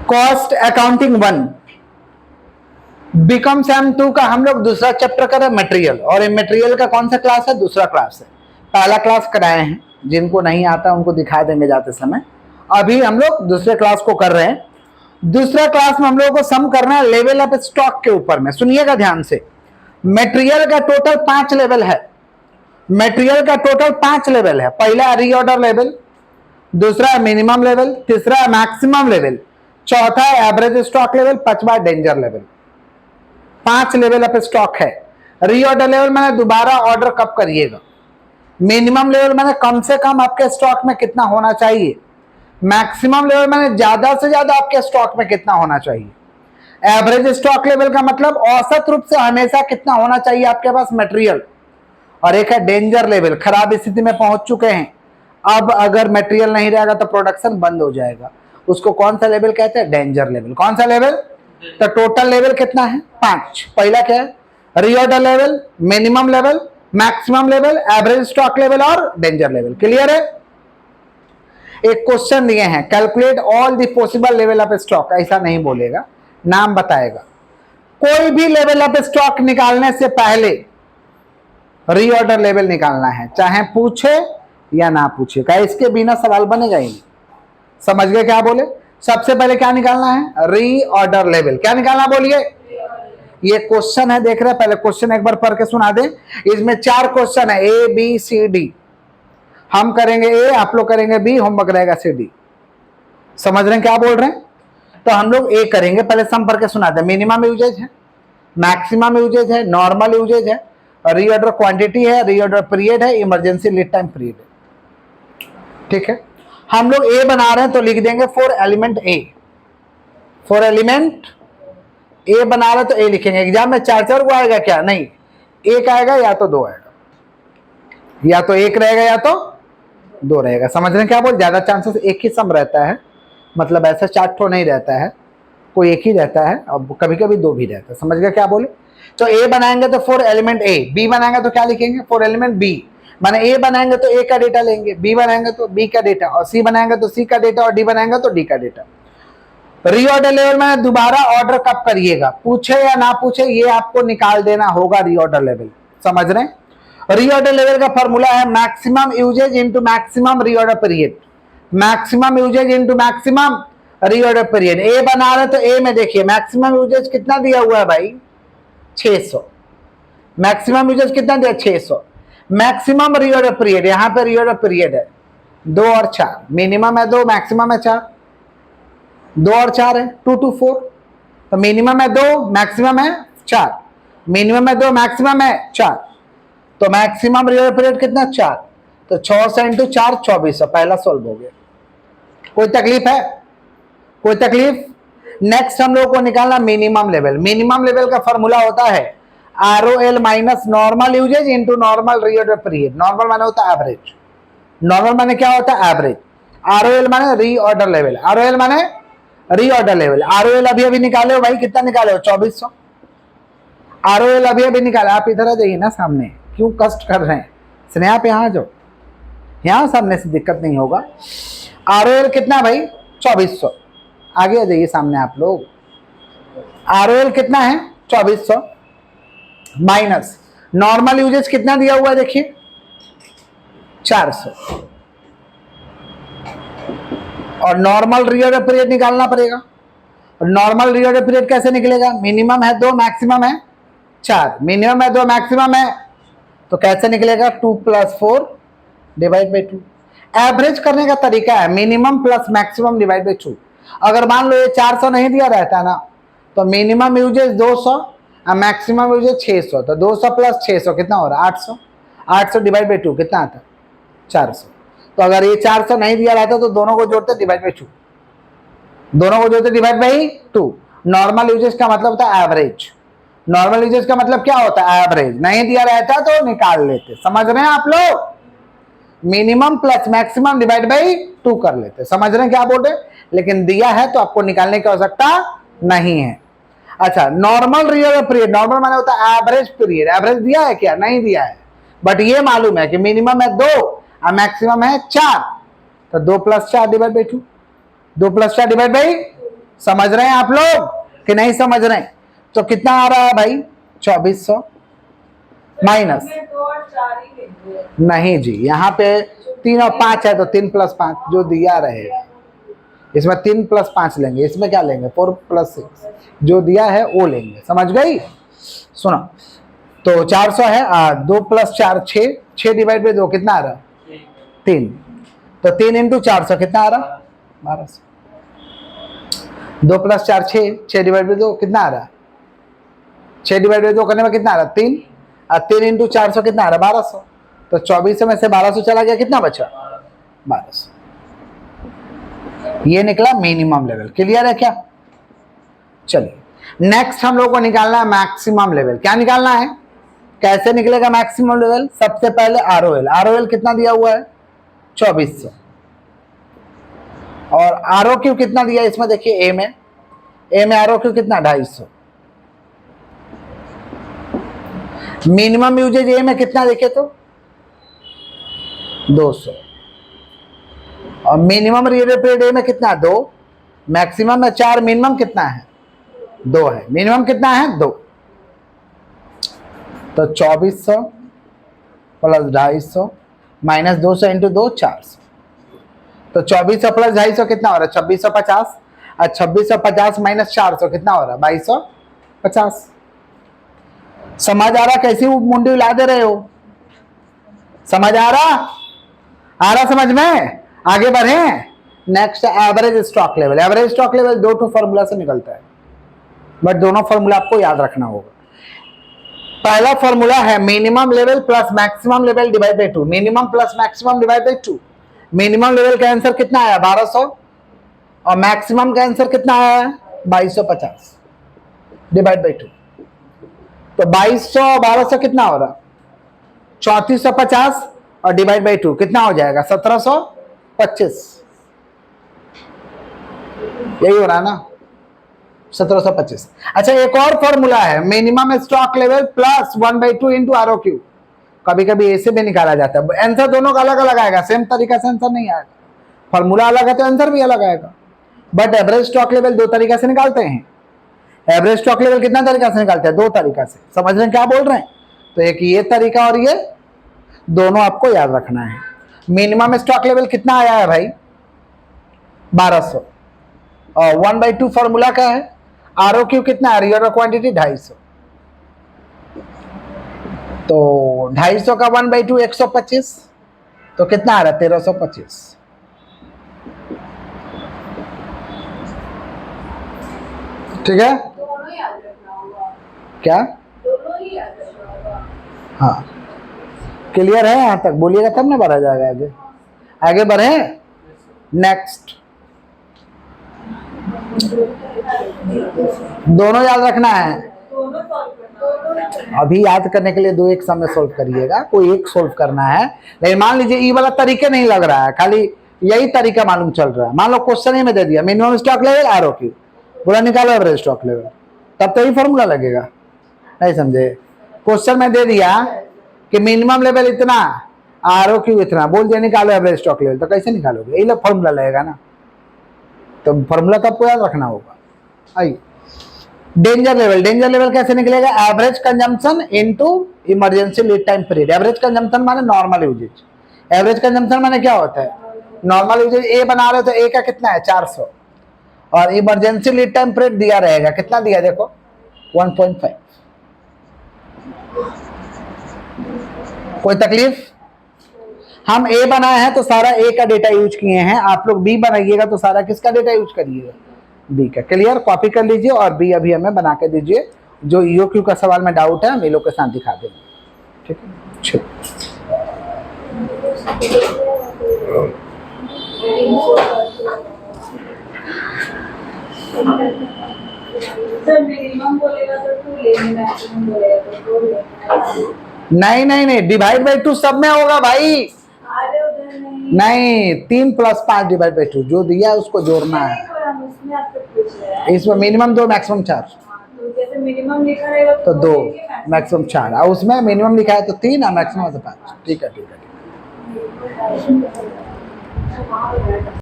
Cost accounting 1 BCom same 2 का हम लोग दूसरा चैप्टर कर रहे हैं मटेरियल। और ये मटेरियल का कौन सा क्लास है? दूसरा क्लास है। पहला क्लास कराए हैं, जिनको नहीं आता उनको दिखा देंगे जाते समय। अभी हम लोग दूसरे क्लास को कर रहे हैं। दूसरा क्लास में हम लोगों को सम करना है लेवल ऑफ स्टॉक के ऊपर में। सुनिएगा ध्यान से, मटेरियल का टोटल 5 लेवल है। मटेरियल का टोटल 5 लेवल है। पहला रीऑर्डर लेवल, दूसरा मिनिमम लेवल, तीसरा मैक्सिमम लेवल, चौथा एवरेज स्टॉक लेवल, पांचवा danger level. 5 level of stock है। रीऑर्डर लेवल मैंने दोबारा ऑर्डर कब करिएगा। मिनिमम लेवल मैंने कम से कम आपके स्टॉक में कितना होना चाहिए। मैक्सिमम लेवल मैंने ज्यादा से ज्यादा आपके स्टॉक में कितना होना चाहिए। एवरेज स्टॉक लेवल का मतलब औसत रूप से हमेशा कितना होना चाहिए आपके पास मटेरियल। और एक है डेंजर लेवल, खराब स्थिति में पहुंच चुके हैं, अब अगर मटेरियल नहीं रहेगा तो प्रोडक्शन बंद हो जाएगा। उसको कौन सा लेवल कहते हैं? Danger level. कौन सा लेवल? तो टोटल लेवल कितना है? 5। पहला क्या है? Reorder level, minimum level, maximum level, average stock level और डेंजर लेवल। क्लियर है? एक क्वेश्चन दिए हैं, calculate all the possible level of stock. ऐसा नहीं बोलेगा, नाम बताएगा। कोई भी लेवल ऑफ स्टॉक निकालने से पहले रीऑर्डर लेवल निकालना है, चाहे पूछे या ना पूछे। क्या इसके बिना सवाल बनेगा ही नहीं। समझ गए क्या बोले? सबसे पहले क्या निकालना है? Reorder level. क्या निकालना बोलिए? ये क्वेश्चन है, देख रहे हैं? पहले क्वेश्चन एक बार पढ़ के सुना दे। इसमें 4 क्वेश्चन है, ए बी सी डी। हम करेंगे ए, आप लोग करेंगे बी, होमवर्क रहेगा सी डी। समझ रहे हैं क्या बोल रहे हैं? तो हम लोग ए करेंगे। पहले सम पढ़ के सुना दे। मिनिमम यूजेज है, मैक्सिमम यूजेज है, नॉर्मल यूजेज है, रीऑर्डर क्वांटिटी है, रीऑर्डर पीरियड है, इमरजेंसी लीड टाइम पीरियड है। ठीक है, हम लोग ए बना रहे हैं तो लिख देंगे for element A. For element A बना रहे तो ए लिखेंगे। एग्जाम में 4 को आएगा क्या? नहीं, एक आएगा या तो 2 आएगा, या तो 1 रहेगा या तो 2 रहेगा। समझ रहे हैं क्या बोल? ज्यादा चांसेस एक ही सम रहता है, मतलब ऐसा 4 ठो नहीं रहता है, कोई एक ही रहता है, और कभी कभी 2 भी रहता है। समझ गए क्या बोले? तो ए बनाएंगे तो फॉर एलिमेंट ए, बी बनाएंगे तो क्या लिखेंगे? For element B. माने ए बनाएंगे तो ए का डेटा लेंगे, बी बनाएंगे तो बी का डेटा, और सी बनाएंगे तो सी का डेटा, और डी बनाएंगे तो डी का डेटा। रीऑर्डर लेवल में दोबारा ऑर्डर कब करिएगा, पूछे या ना पूछे, ये आपको निकाल देना होगा रीऑर्डर लेवल। समझ रहे हैं? रीऑर्डर लेवल का फॉर्मूला है maximum usage into maximum reorder period. Maximum usage into maximum reorder period. ए बना रहे तो ए में देखिए मैक्सिमम यूजेज कितना दिया हुआ है भाई? 600। मैक्सिमम यूजेज कितना दिया? 600। मैक्सिमम रीऑर्डर पीरियड, यहां पे रीऑर्डर पीरियड है 2 और 4। मिनिमम है 2, मैक्सिमम है 4। 2 और 4 है 2 to 4। तो मिनिमम है 2, मैक्सिमम है 4। मिनिमम है 2, मैक्सिमम है 4। तो मैक्सिमम रीऑर्डर पीरियड कितना? 4। तो 600 इंटू 4 2400। पहला सोल्व हो गया। कोई तकलीफ है? कोई तकलीफ? नेक्स्ट हम लोग को निकालना मिनिमम लेवल। मिनिमम लेवल का फॉर्मूला होता है ROL minus normal usages into normal reorder period. Normal माने होता है एवरेज, नॉर्मल माने क्या होता है? एवरेज। ROL माने रीऑर्डर लेवल, ROL माने रीऑर्डर लेवल। ROL अभी अभी निकाले हो भाई, कितना निकाले हो? 2400। ROL अभी अभी निकाले। आप इधर आ जाइए ना सामने, क्यों कष्ट कर रहे हैं? स्नेहा पे यहाँ जाओ, यहाँ सामने से दिक्कत नहीं होगा। ROL कितना भाई? 2400। आगे आ जाइए सामने आप लोग। ROL कितना है? 2400 माइनस नॉर्मल यूजेज कितना दिया हुआ है देखिए? 400। और नॉर्मल रीऑर्डर पीरियड निकालना पड़ेगा। और नॉर्मल रीऑर्डर पीरियड कैसे निकलेगा? मिनिमम है 2, मैक्सिमम है 4। मिनिमम है 2, मैक्सिमम है, तो कैसे निकलेगा? 2 + 4 डिवाइड बाई 2। एवरेज करने का तरीका है minimum plus maximum divide by 2। अगर मान लो ये 400 नहीं दिया रहता ना, तो मिनिमम यूजेज 200 और मैक्सिमम यूजेज 600। तो 200 + 600 कितना हो रहा है? 800। 800 डिवाइड बाई 2 कितना आता है? 400। तो अगर ये 400 नहीं दिया रहता तो दोनों को जोड़ते डिवाइड बाई 2, दोनों को जोड़ते डिवाइड बाई 2। नॉर्मल यूजेज का मतलब होता है एवरेज। नॉर्मल यूजेज का मतलब क्या होता है? एवरेज। नहीं दिया रहता तो निकाल लेते। समझ रहे हैं आप लोग? Minimum plus maximum divide by 2 कर लेते। समझ रहे हैं क्या बोल रहे? लेकिन दिया है तो आपको निकालने की आवश्यकता नहीं है। अच्छा, नॉर्मल रीऑर्डर पीरियड, नॉर्मल माने होता है एवरेज पीरियड। एवरेज दिया है क्या? नहीं दिया है, बट ये मालूम है कि मिनिमम है 2 और मैक्सिमम है 4। तो 2 + 4 डिवाइड बाई 2, 2 + 4 डिवाइड बाई समझ रहे हैं आप लोग कि नहीं समझ रहे हैं? तो कितना आ रहा है भाई 2400 माइनस, नहीं जी, यहाँ पे 3 और 5 है तो 3 + 5 जो दिया रहेगा, इसमें 3 + 5 लेंगे, इसमें क्या लेंगे 4 + 6 जो दिया है वो लेंगे। समझ गई? सुनो, तो 400 है 2 + 4 6, 6 डिवाइड बाई 2 कितना आ रहा? 3, तो 3 × 400 कितना आ रहा? 1200। 2 + 4 6, 6 डिवाइड बाई 2 कितना आ रहा? 6 डिवाइड बाई 2 करने में कितना आ रहा? 3, और 3 × 400 कितना आ रहा? 1200। तो 2400 में से 1200 चला गया, कितना बचा? 1200। ये निकला मिनिमम लेवल। क्लियर है क्या? चलिए नेक्स्ट हम लोग को निकालना है मैक्सिमम लेवल। क्या निकालना है? कैसे निकलेगा मैक्सिमम लेवल? सबसे पहले आरओएल। आरओएल कितना दिया हुआ है? 2400। और आरओक्यू कितना दिया इसमें देखिए, ए में आरओक्यू कितना? 250। मिनिमम यूजेज ए में कितना देखे तो 200, और मिनिमम रीडेड पीरियड ए में कितना? 2, मैक्सिमम में 4, मिनिमम कितना है? 2 है। मिनिमम कितना है? 2। तो 2400 + 250 - 200 × 2 400। तो 2400 + 250 कितना हो रहा है? 2650। और 2650 - 400 कितना हो रहा है? 2250। समझ आ रहा कैसी मुंडी उला दे रहे हो? समझ आ रहा समझ में? आगे बढ़े। Next average stock level. Average stock level 2 formula से निकलता है, बट दोनों फॉर्मूला आपको याद रखना होगा। पहला फॉर्मूला है minimum level plus maximum level divide by 2। Minimum plus maximum divide by 2। Minimum level का आंसर कितना आया? 1200, और मैक्सिमम का आंसर कितना आया? 2250 डिवाइड बाई 2। तो 2200 और 1200 कितना हो रहा? 3450, और डिवाइड बाई 2 कितना हो जाएगा? 1725। यही हो रहा है ना, 1725। अच्छा, एक और फॉर्मूला है मिनिमम स्टॉक लेवल प्लस 1/2 × आरओक्यू। कभी कभी ऐसे भी निकाला जाता है। आंसर दोनों का अलग अलग आएगा, सेम तरीका से आंसर नहीं आएगा। फॉर्मूला अलग है तो आंसर भी अलग आएगा। बट एवरेज स्टॉक लेवल 2 तरीका से निकालते हैं। एवरेज स्टॉक लेवल कितना तरीका से निकालते हैं? 2 तरीका से। समझ रहे हैं क्या बोल रहे हैं? तो एक ये तरीका और ये, दोनों आपको याद रखना है। मिनिमम स्टॉक लेवल कितना आया है भाई? 1200, और 1/2 फॉर्मूला का है। आरओक्यू कितना है? Real quantity 250। तो 250 का 1/2 125, तो कितना आ रहा है? 1325। ठीक है? क्या? हाँ, क्लियर है यहां तक? बोलिएगा तब ना बढ़ा जाएगा आगे। आगे बढ़े। नेक्स्ट, दोनों याद रखना है। अभी याद करने के लिए 2 एक समय सोल्व करिएगा, कोई एक सोल्व करना है। लेकिन मान लीजिए ये वाला तरीके नहीं लग रहा है, खाली यही तरीका मालूम चल रहा है। मान लो क्वेश्चन ही में दे दिया मिनिमम स्टॉक लेवल आरओक्यू, बोला निकालो एवरेज स्टॉक लेवल, तब तो ही फॉर्मूला लगेगा। नहीं समझे? क्वेश्चन में दे दिया कि मिनिमम लेवल इतना, आरओक्यू इतना, बोल दिया निकालो एवरेज स्टॉक लेवल, तो कैसे निकालोगे? यही लोग फॉर्मूला लगेगा ना, तो फॉर्मूला तो आपको याद रखना होगा। आइए, डेंजर लेवल। डेंजर लेवल कैसे निकलेगा? Average consumption into emergency lead time period. Average consumption माने नॉर्मल यूजेज। एवरेज कंजम्पशन माने क्या होता है? नॉर्मल यूजेज ए बना रहे हो तो ए का कितना है? 400, और इमरजेंसी लीड टाइम पीरियड दिया रहेगा, कितना दिया देखो? 1.5। कोई तकलीफ? हम ए बनाए हैं तो सारा ए का डेटा यूज किए हैं, आप लोग बी बनाइएगा तो सारा किसका डेटा यूज करिएगा? बी का। क्लियर? कॉपी कर लीजिए और बी अभी हमें बना के दीजिए। जो ईओक्यू का सवाल में डाउट है हम ये लोग के साथ दिखा देंगे। ठीक है? नहीं, डिवाइड बाई 2 सब में होगा भाई। नहीं, 3 + 5 डिवाइड बाई 2 जो दिया है उसको जोड़ना है। इसमें मिनिमम 2, मैक्सिमम 4। जैसे मिनिमम लिखा रहेगा तो 2, मैक्सिमम 4, और उसमें मिनिमम लिखा है तो 3 और मैक्सिमम 5। ठीक है।